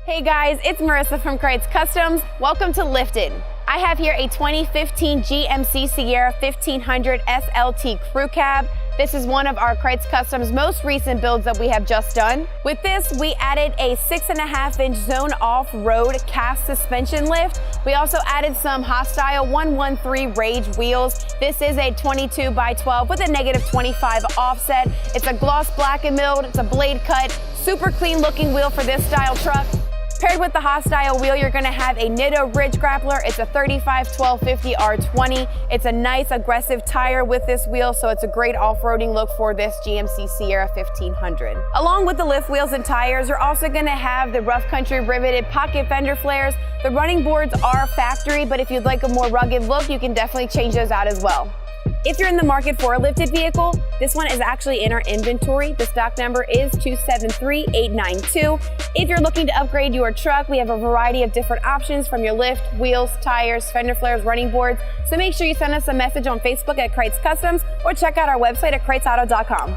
Hey guys, it's Marissa from Krietz Customs. Welcome to Lifted. I have here a 2015 GMC Sierra 1500 SLT crew cab. This is one of our Krietz Customs most recent builds that we have just done. With this, we added a 6.5-inch zone off-road cast suspension lift. We also added some Hostile 113 Rage wheels. This is a 22 by 12 with a -25 offset. It's a gloss black and milled, it's a blade cut, super clean looking wheel for this style truck. Paired with the Hostile wheel, you're gonna have a Nitto Ridge Grappler. It's a 35-12-50 R20. It's a nice aggressive tire with this wheel, so it's a great off-roading look for this GMC Sierra 1500. Along with the lift wheels and tires, you're also gonna have the Rough Country Riveted pocket fender flares. The running boards are factory, but if you'd like a more rugged look, you can definitely change those out as well. If you're in the market for a lifted vehicle, this one is actually in our inventory. The stock number is 273892. If you're looking to upgrade your truck, we have a variety of different options from your lift, wheels, tires, fender flares, running boards. So make sure you send us a message on Facebook at Krietz Customs or check out our website at KreitzAuto.com.